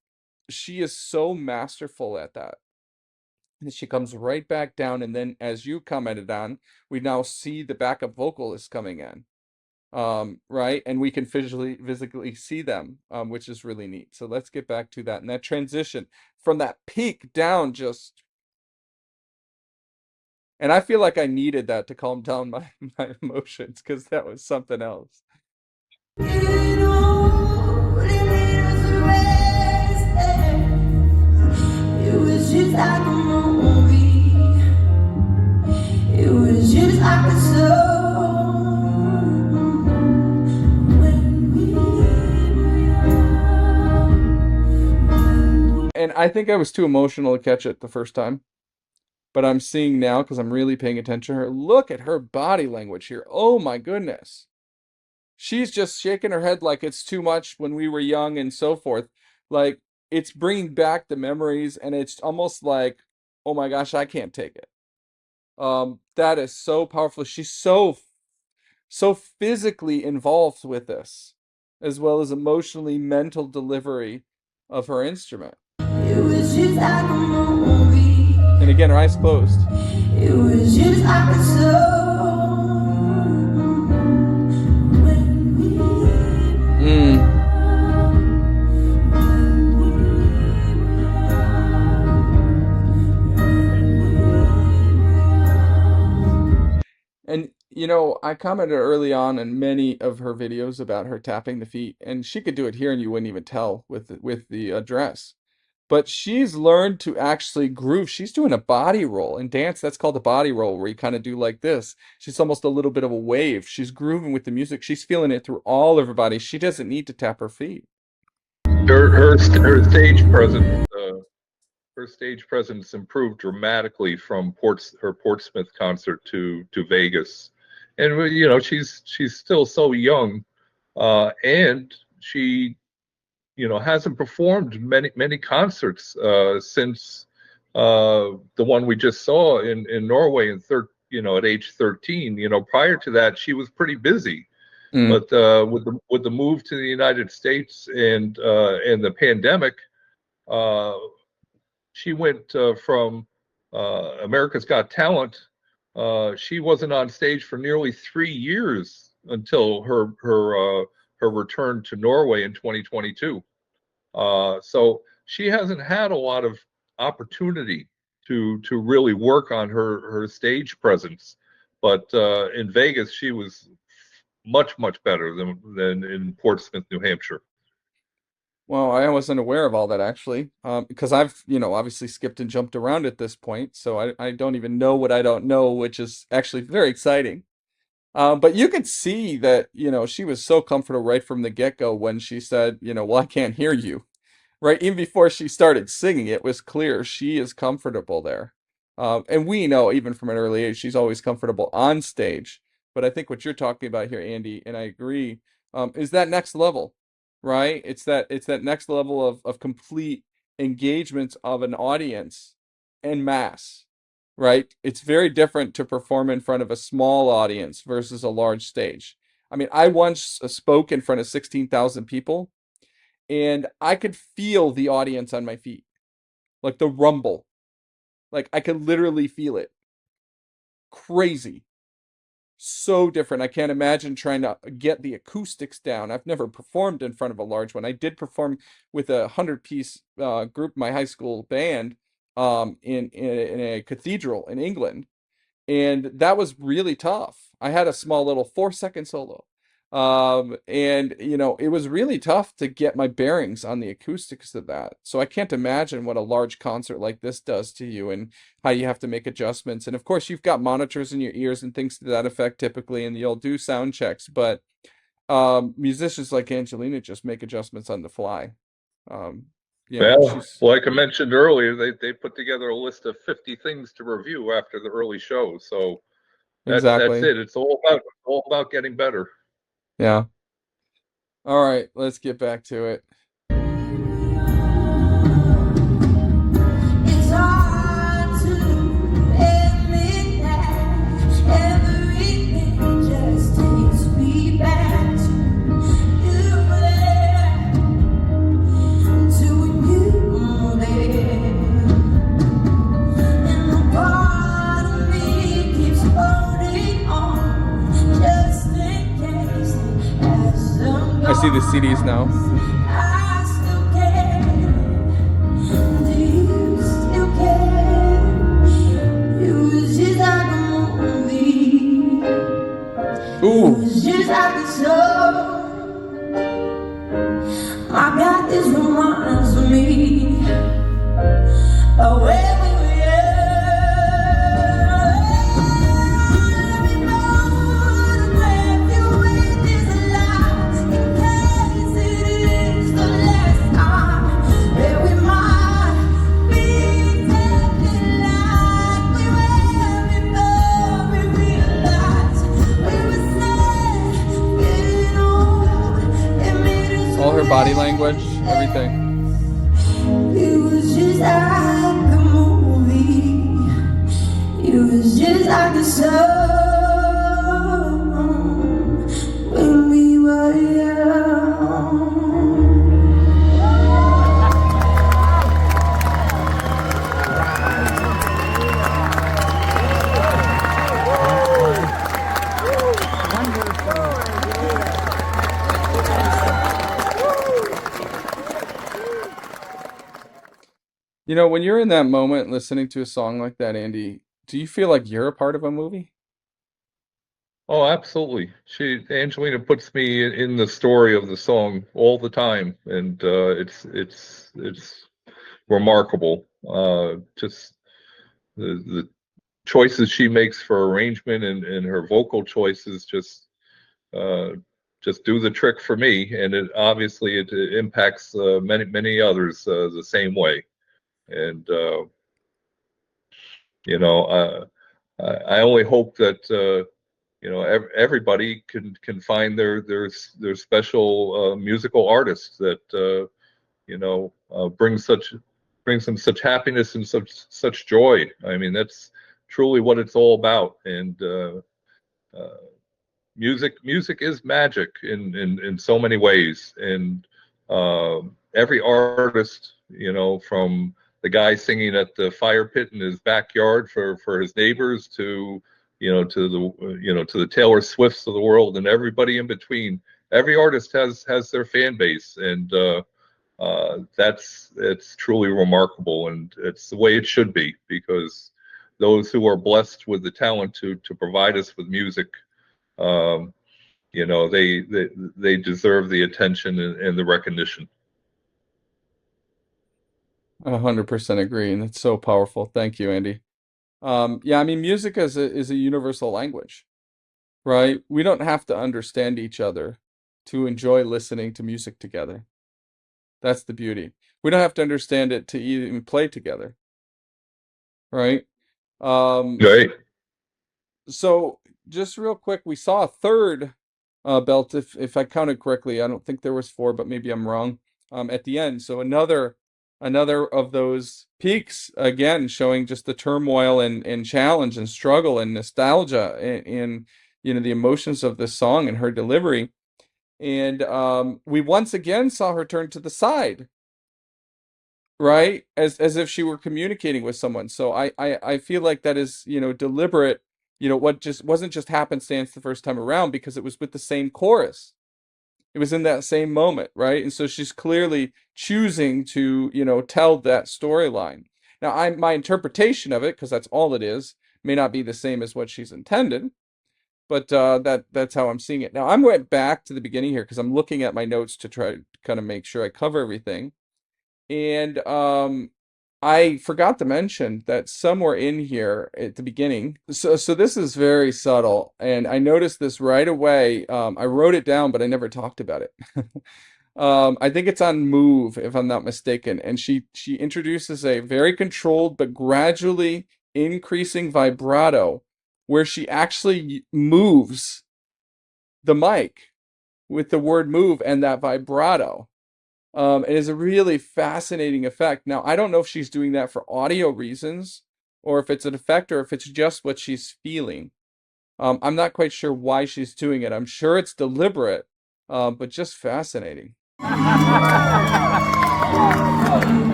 A: she is so masterful at that. And she comes right back down, and then, as you commented on, we now see the backup vocalist coming in, right, and we can physically see them, which is really neat. So let's get back to that and that transition from that peak down and I feel like I needed that to calm down my emotions because that was something else.
C: You know what it means to rest. It was just like a movie. It was just like a song when we were young.
A: And I think I was too emotional to catch it the first time, but I'm seeing now because I'm really paying attention to her. Look at her body language here. Oh my goodness. She's just shaking her head like it's too much when we were young and so forth. Like it's bringing back the memories and it's almost like, oh my gosh, I can't take it. That is so powerful. She's so physically involved with this, as well as emotionally mental delivery of her instrument.
C: It was just like a movie.
A: And again, her eyes closed.
C: It was just like a song when we were young.
A: You know, I commented early on in many of her videos about her tapping the feet, and she could do it here and you wouldn't even tell with the dress. But she's learned to actually groove. She's doing a body roll. In dance, that's called a body roll, where you kind of do like this. She's almost a little bit of a wave. She's grooving with the music. She's feeling it through all of her body. She doesn't need to tap her feet.
B: Her stage presence, uh, her stage presence improved dramatically from her Portsmouth concert to Vegas, and she's still so young, and she hasn't performed many concerts since the one we just saw in Norway at age 13. Prior to that, she was pretty busy.
A: Mm.
B: But with the move to the United States and the pandemic, uh, she went from America's Got Talent. She wasn't on stage for nearly 3 years until her return to Norway in 2022. So she hasn't had a lot of opportunity to really work on her stage presence. But in Vegas, she was much better than in Portsmouth, New Hampshire.
A: Well, I wasn't aware of all that actually, because I've, obviously skipped and jumped around at this point, so I don't even know what I don't know, which is actually very exciting. But you could see that, she was so comfortable right from the get-go when she said, well, I can't hear you. Right, even before she started singing, it was clear she is comfortable there. And we know even from an early age, she's always comfortable on stage. But I think what you're talking about here, Andy, and I agree, is that next level, right? It's that next level of complete engagement of an audience en masse, right? It's very different to perform in front of a small audience versus a large stage. I mean, I once spoke in front of 16,000 people and I could feel the audience on my feet, like the rumble. Like I could literally feel it. Crazy. So different. I can't imagine trying to get the acoustics down. I've never performed in front of a large one. I did perform with a 100-piece group, my high school band, in a cathedral in England, and that was really tough. I had a small little 4-second solo. And it was really tough to get my bearings on the acoustics of that. So I can't imagine what a large concert like this does to you and how you have to make adjustments. And of course, you've got monitors in your ears and things to that effect typically, and you'll do sound checks, but musicians like Angelina just make adjustments on the fly. Um,
B: Well,
A: she's
B: like I mentioned earlier, they put together a list of 50 things to review after the early show. So that's
A: exactly.
B: it. It's all about getting better.
A: Yeah. All right, let's get back to it.
C: It's hard to admit that everything just takes me back to you there, to you there. And the part of me keeps holding on, just in case it hasn't
A: I see the
C: gone.
A: CDs now.
C: I still care. Do you still care? It was just like a movie. It
A: Ooh.
C: was just like a song. My God, this reminds me of where we were. Let me photograph you with this light, in case it is the last time that we might be tempted like we were before we realized we were sad, getting old. It made us
A: All her body language, everything.
C: it was just like a movie. It was just like a song when we were young.
A: When you're in that moment listening to a song like that, Andy, do you feel like you're a part of a movie?
B: Oh, absolutely. Angelina puts me in the story of the song all the time, and it's remarkable. Just the choices she makes for arrangement and her vocal choices uh, just do the trick for me, and it obviously it impacts many others the same way. And you know, I only hope that everybody can find their special musical artists that brings them such happiness and such joy. I mean, that's truly what it's all about. And uh, music is magic in so many ways. And every artist, from the guy singing at the fire pit in his backyard for his neighbors to to the Taylor Swifts of the world and everybody in between. Every artist has their fan base, and it's truly remarkable, and it's the way it should be, because those who are blessed with the talent to provide us with music, um, they deserve the attention and the recognition.
A: 100% agree, and it's so powerful. Thank you, Andy. Yeah, I mean, music is a universal language, right? We don't have to understand each other to enjoy listening to music together. That's the beauty. We don't have to understand it to even play together, right? Um,
B: Right.
A: so just real quick, we saw a third belt, if I counted correctly. I don't think there was four, but maybe I'm wrong. At the end, so another of those peaks again, showing just the turmoil and challenge and struggle and nostalgia in the emotions of this song and her delivery. And we once again saw her turn to the side, right? As if she were communicating with someone. So I feel like that is, deliberate, what just wasn't just happenstance the first time around, because it was with the same chorus. It was in that same moment, right? And so she's clearly choosing to, tell that storyline. Now, my interpretation of it, because that's all it is, may not be the same as what she's intended, but that's how I'm seeing it. Now, I'm went back to the beginning here because I'm looking at my notes to try to kind of make sure I cover everything. And I forgot to mention that somewhere in here at the beginning, so this is very subtle, and I noticed this right away. I wrote it down, but I never talked about it. I think it's on Move, if I'm not mistaken, and she introduces a very controlled but gradually increasing vibrato, where she actually moves the mic with the word move and that vibrato. It is a really fascinating effect. Now, I don't know if she's doing that for audio reasons, or if it's an effect, or if it's just what she's feeling. I'm not quite sure why she's doing it. I'm sure it's deliberate, but just fascinating.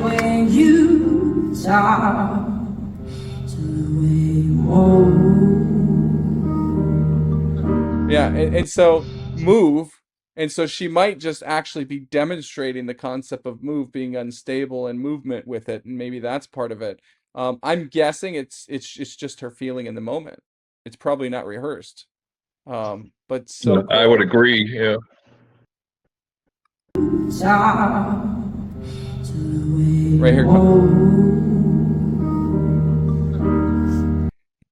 C: When you talk to a moon.
A: Yeah, and so move, and so she might just actually be demonstrating the concept of move being unstable and movement with it, and maybe that's part of it. I'm guessing it's just her feeling in the moment. It's probably not rehearsed. But so
B: I would
A: cool.
B: agree. Yeah.
C: Talk to a
A: Right here.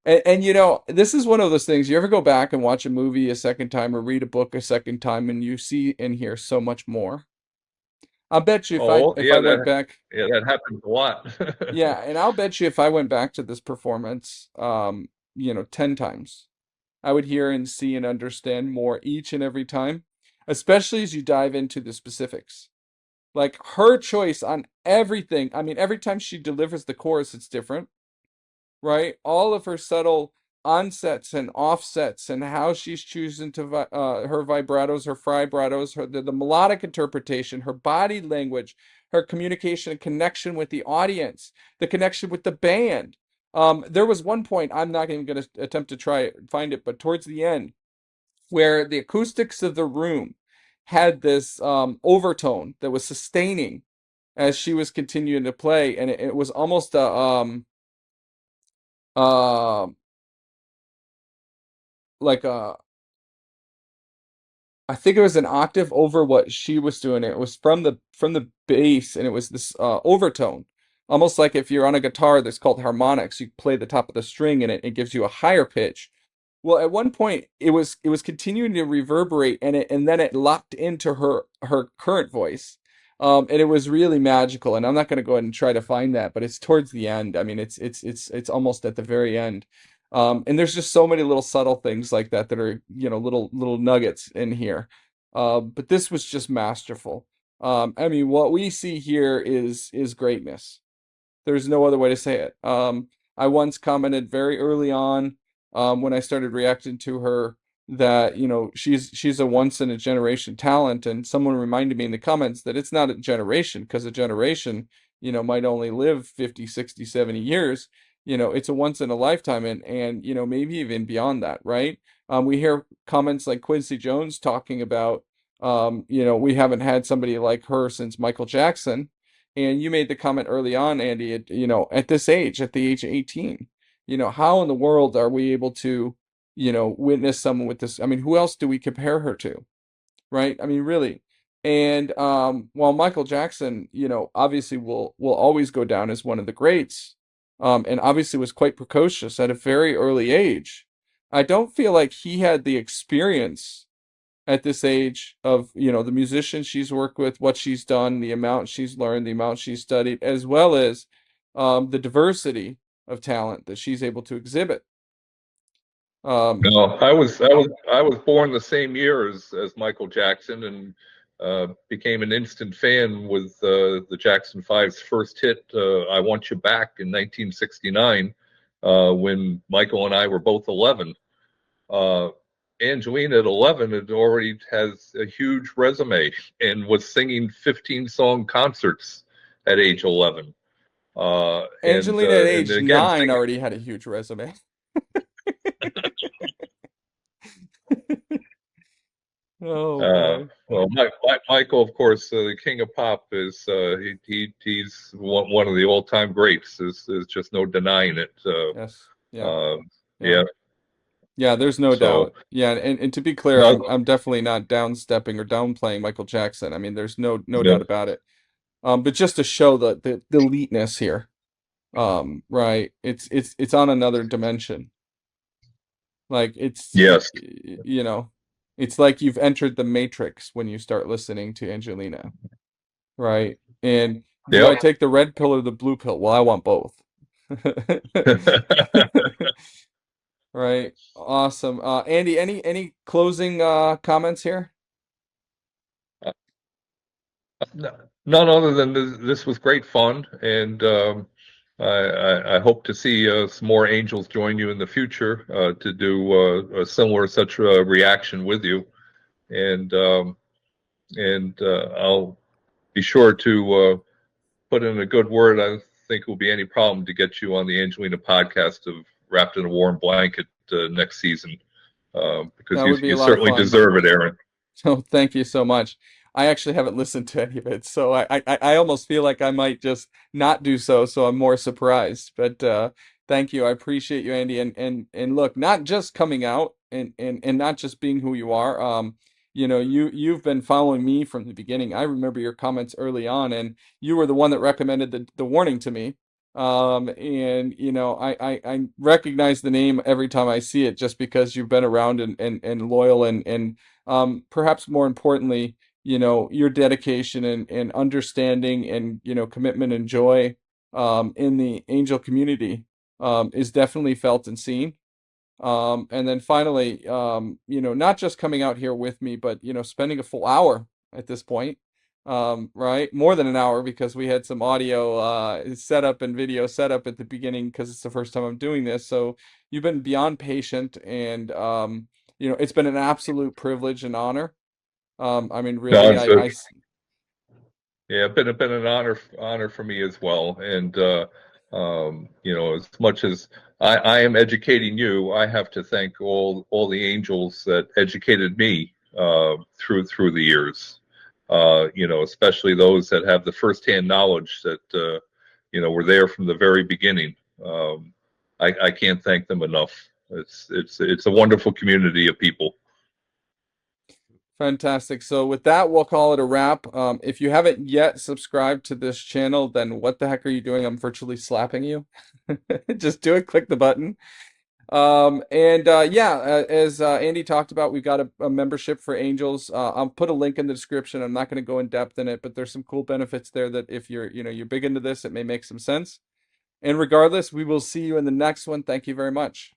A: And this is one of those things. You ever go back and watch a movie a second time or read a book a second time, and you see and hear so much more? I'll bet you if I
B: Oh,
A: if
B: yeah.
A: I went back,
B: That happens a lot.
A: yeah, and I'll bet you if I went back to this performance, 10 times, I would hear and see and understand more each and every time, especially as you dive into the specifics. Like her choice on everything. I mean, every time she delivers the chorus, it's different, right? All of her subtle onsets and offsets and how she's choosing to her vibratos, her vibratos, the melodic interpretation, her body language, her communication and connection with the audience, the connection with the band. There was one point, I'm not even going to attempt to try it, find it, but towards the end, where the acoustics of the room had this overtone that was sustaining as she was continuing to play, and it was almost uh, like I think it was an octave over what she was doing. It was from the bass, and it was this overtone, almost like if you're on a guitar that's called harmonics. You play the top of the string, and it gives you a higher pitch. Well, at one point, it was continuing to reverberate, and then it locked into her current voice, and it was really magical. And I'm not going to go ahead and try to find that, but it's towards the end. I mean, it's almost at the very end. And there's just so many little subtle things like that that are, little nuggets in here. But this was just masterful. I mean, what we see here is greatness. There's no other way to say it. I once commented very early on, when I started reacting to her, that she's a once in a generation talent, and someone reminded me in the comments that it's not a generation, because a generation might only live 50, 60, 70 years. It's a once in a lifetime, and maybe even beyond that, right? We hear comments like Quincy Jones talking about, we haven't had somebody like her since Michael Jackson. And you made the comment early on, Andy, at this age, at the age of 18, how in the world are we able to, witness someone with this? I mean, who else do we compare her to, right? I mean, really. And while Michael Jackson, obviously will always go down as one of the greats, and obviously was quite precocious at a very early age, I don't feel like he had the experience at this age of the musicians she's worked with, what she's done, the amount she's learned, the amount she's studied, as well as the diversity of talent that she's able to exhibit.
B: No, I was born the same year as Michael Jackson, and became an instant fan with the Jackson Five's first hit, "I Want You Back" in 1969, when Michael and I were both 11. Uh, Angelina at 11 already has a huge resume and was singing 15-song concerts at age 11.
A: Angelina at
B: And
A: age
B: again,
A: 9
B: singing.
A: already had a huge resume. Oh boy.
B: Well, Michael, of course, the king of pop, is he's one of the all-time greats. There's just no denying it.
A: Yes. Yeah.
B: Uh,
A: Yeah.
B: yeah.
A: Yeah, there's no
B: So
A: doubt. Yeah, and to be clear,
B: no,
A: I'm definitely not downstepping or downplaying Michael Jackson. I mean, there's no
B: no,
A: doubt about it. But just to show the eliteness here, right? It's on another dimension. Like
B: yes,
A: it's like you've entered the Matrix when you start listening to Angelina, right? And do I
B: yeah.
A: take the red pill or the blue pill? Well, I want both. Right. Awesome. Andy, any closing comments here?
B: None other than this was great fun, and I hope to see some more angels join you in the future, to do a similar such reaction with you, and I'll be sure to put in a good word. I don't think it will be any problem to get you on the Angelina podcast of Wrapped in a Warm Blanket next season, because
A: That
B: you
A: would be a
B: you
A: lot of
B: certainly
A: fun.
B: deserve it, Aaron.
A: So thank you so much. I actually haven't listened to any of it, so I almost feel like I might just not do so, so I'm more surprised. But thank you. I appreciate you, Andy. And look, not just coming out and not just being who you are. You've been following me from the beginning. I remember your comments early on, and you were the one that recommended the warning to me. And I recognize the name every time I see it, just because you've been around and loyal, and perhaps more importantly, your dedication and understanding and, commitment and joy in the angel community is definitely felt and seen. And then finally, not just coming out here with me, but, spending a full hour at this point, right? More than an hour, because we had some audio setup and video setup at the beginning, because it's the first time I'm doing this. So you've been beyond patient, and, it's been an absolute privilege and honor. I mean,
B: No,
A: really,
B: yeah, been an honor for me as well. And as much as I am educating you, I have to thank all the angels that educated me through the years. Especially those that have the firsthand knowledge that were there from the very beginning. I can't thank them enough. It's a wonderful community of people.
A: Fantastic. So with that, we'll call it a wrap. If you haven't yet subscribed to this channel, then what the heck are you doing? I'm virtually slapping you. Just do it, click the button. Yeah, as Andy talked about, we've got a membership for Angels. I'll put a link in the description. I'm not going to go in depth in it, but there's some cool benefits there that if you're big into this, it may make some sense. And regardless, we will see you in the next one. Thank you very much.